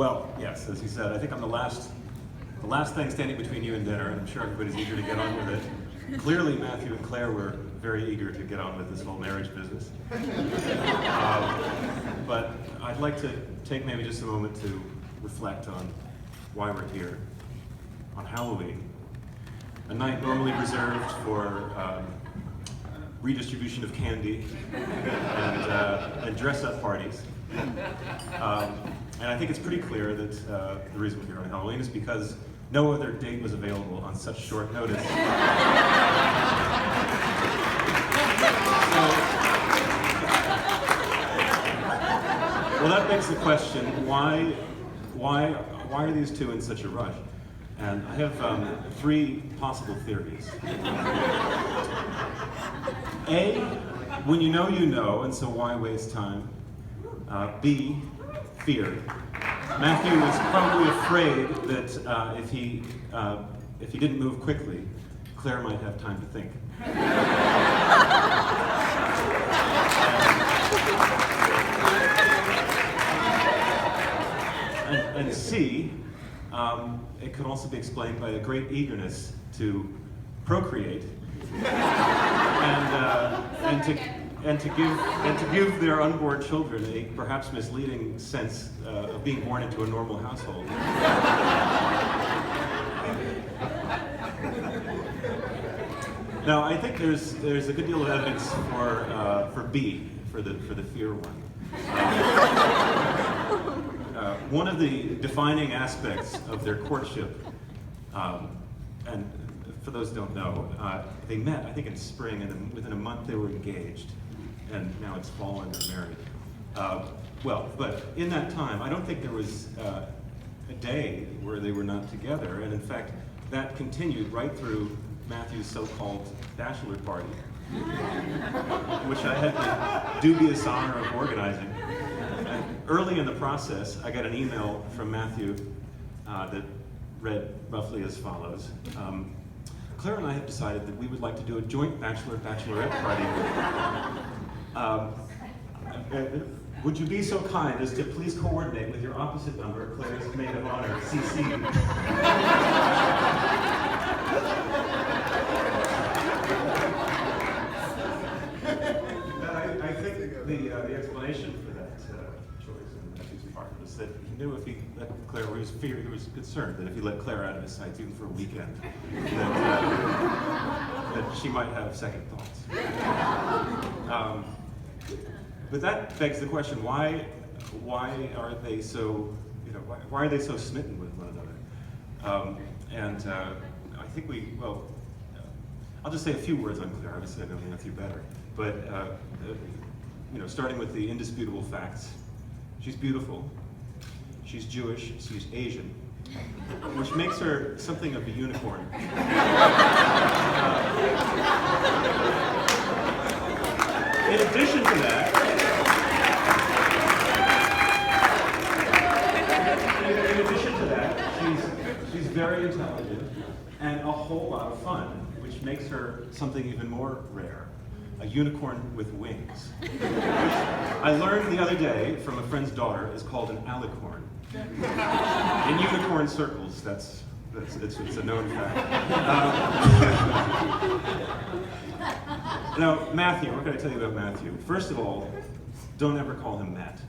Well, yes, as he said, I think I'm the last thing standing between you and dinner, and I'm sure everybody's eager to get on with it. Clearly, Matthew and Claire were very eager to get on with this whole marriage business. But I'd like to take maybe just a moment to reflect on why we're here on Halloween, a night normally reserved for redistribution of candy and dress-up parties. And I think it's pretty clear that the reason we're here on Halloween is because no other date was available on such short notice. Well, that begs the question: why are these two in such a rush? And I have three possible theories. A, when you know, and so why waste time? B, fear. Matthew was probably afraid that if he didn't move quickly, Claire might have time to think. And C, it could also be explained by a great eagerness to procreate and to give their unborn children a perhaps misleading sense of being born into a normal household. Now, I think there's a good deal of evidence for B, for the fear one. One of the defining aspects of their courtship, and for those who don't know, they met, I think, in spring, and within a month they were engaged, and now it's fall and they're married. But in that time, I don't think there was a day where they were not together, and in fact, that continued right through Matthew's so-called bachelor party, which I had the dubious honor of organizing. And early in the process, I got an email from Matthew that read roughly as follows. Claire and I have decided that we would like to do a joint bachelorette party. Would you be so kind as to please coordinate with your opposite number, Claire's maid of honor, CC? I think the explanation for that choice on Matthew's part was that he knew if he let Claire, he was concerned that if he let Claire out of his sights, even for a weekend, that she might have second thoughts. But that begs the question: why are they so, why are they so smitten with one another? I think I'll just say a few words on Claire. Obviously, I know Matthew better, but starting with the indisputable facts, she's beautiful, she's Jewish, she's Asian, which makes her something of a unicorn. In addition to that, she's very intelligent and a whole lot of fun, which makes her something even more rare, a unicorn with wings. Which I learned the other day from a friend's daughter is called an alicorn. In unicorn circles, it's a known fact. Now, Matthew, what can I tell you about Matthew? First of all, don't ever call him Matt.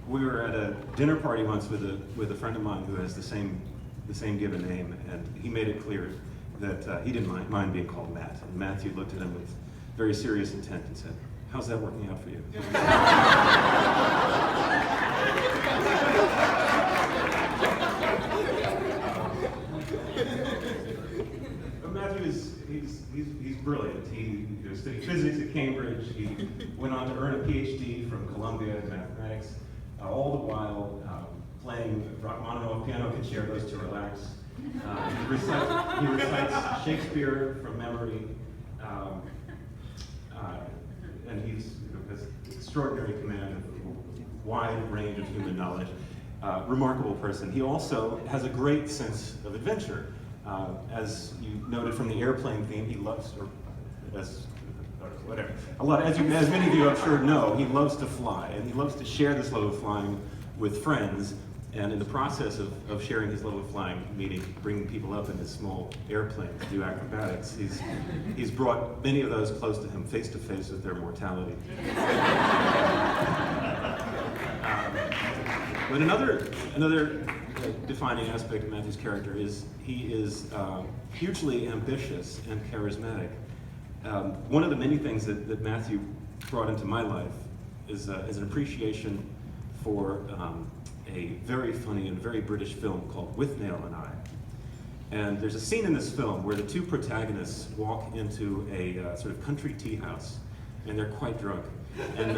We were at a dinner party once with a friend of mine who has the same given name, and he made it clear that he didn't mind being called Matt. And Matthew looked at him with very serious intent and said, "How's that working out for you?" But Matthew he's brilliant. He studied physics at Cambridge. He went on to earn a PhD from Columbia in mathematics. All the while playing Rachmaninoff piano concertos to relax. He recites Shakespeare from memory, and he has extraordinary command of a wide range of human knowledge. Remarkable person. He also has a great sense of adventure. As you noted from the airplane theme, he loves, as many of you I'm sure know, he loves to fly, and he loves to share this love of flying with friends, and in the process of sharing his love of flying, bringing people up in his small airplane to do acrobatics, he's brought many of those close to him face with their mortality. But another defining aspect of Matthew's character is he is hugely ambitious and charismatic. One of the many things that Matthew brought into my life is an appreciation for a very funny and very British film called Withnail and I. And there's a scene in this film where the two protagonists walk into a sort of country tea house, and they're quite drunk. And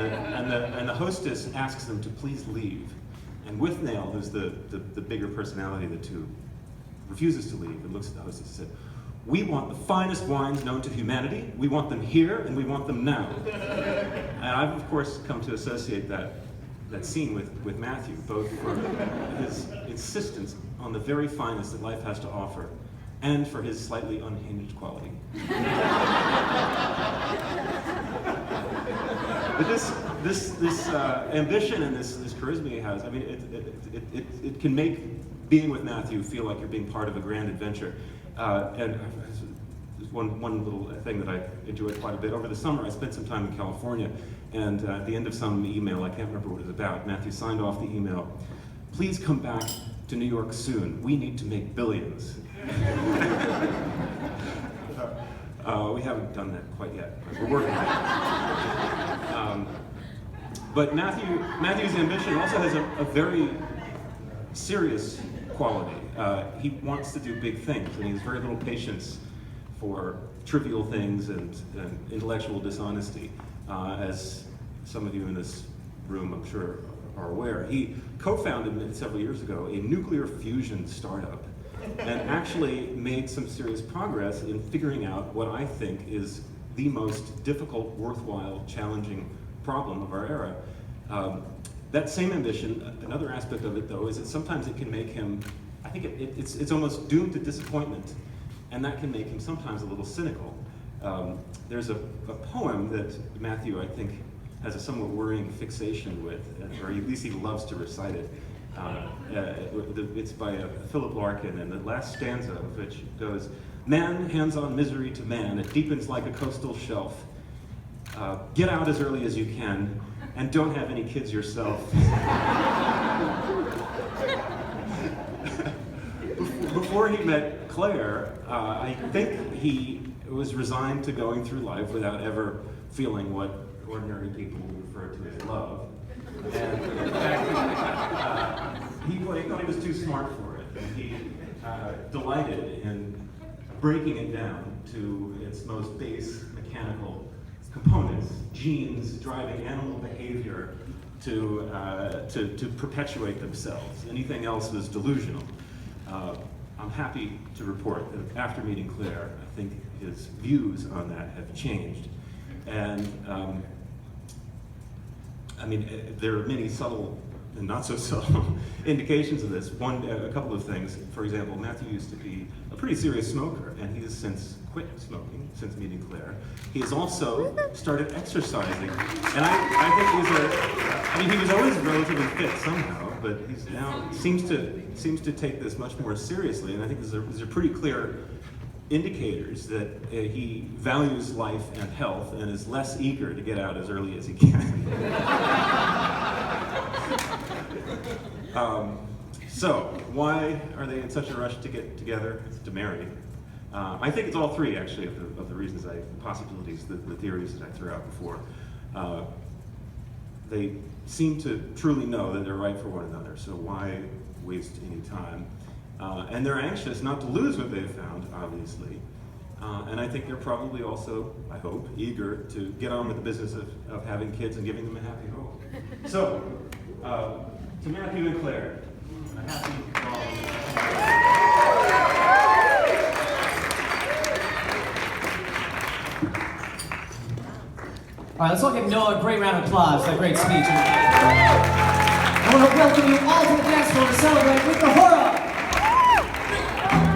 the hostess asks them to please leave. And Withnail, who's the bigger personality of the two, refuses to leave and looks at the hostess and said, "We want the finest wines known to humanity. We want them here, and we want them now." And I've, of course, come to associate that scene with Matthew, both for his insistence on the very finest that life has to offer, and for his slightly unhinged quality. But this ambition and this charisma he has, I mean, it can make being with Matthew feel like you're being part of a grand adventure. And one little thing that I enjoyed quite a bit. Over the summer, I spent some time in California, and at the end of some email, I can't remember what it was about, Matthew signed off the email, "Please come back to New York soon. We need to make billions." We haven't done that quite yet, but we're working on it. But Matthew's ambition also has a very serious quality. He wants to do big things, and he has very little patience for trivial things and intellectual dishonesty. As some of you in this room, I'm sure, are aware, he co-founded several years ago a nuclear fusion startup and actually made some serious progress in figuring out what I think is the most difficult, worthwhile, challenging problem of our era. That same ambition, another aspect of it though, is that sometimes it can make him, I think it's almost doomed to disappointment, and that can make him sometimes a little cynical. There's a poem that Matthew, I think, has a somewhat worrying fixation with, or at least he loves to recite it. It's by Philip Larkin, and the last stanza of which goes, "Man hands on misery to man, it deepens like a coastal shelf. Get out as early as you can, and don't have any kids yourself." Before he met Claire, I think he was resigned to going through life without ever feeling what ordinary people refer to as love. And in fact, he thought he was too smart for it. And he delighted in breaking it down to its most base mechanical components, genes driving animal behavior to perpetuate themselves. Anything else was delusional. I'm happy to report that after meeting Claire, I think his views on that have changed. And I mean, there are many subtle and not so subtle indications of this. A couple of things. For example, Matthew used to be a pretty serious smoker, and he has since quit smoking since meeting Claire. He has also started exercising, and I think he was always relatively fit somehow, but he's now seems to take this much more seriously, and I think these are pretty clear indicators that he values life and health and is less eager to get out as early as he can. So, why are they in such a rush to get together, to marry? I think it's all three, actually, of the reasons, the possibilities, the theories that I threw out before. They seem to truly know that they're right for one another, so why waste any time? And they're anxious not to lose what they've found, obviously. And I think they're probably also, I hope, eager to get on with the business of having kids and giving them a happy home. So, to Matthew and Claire, a happy All right, let's all give Noah a great round of applause for that great speech. I want to welcome you all to the dance floor to celebrate with the Horror.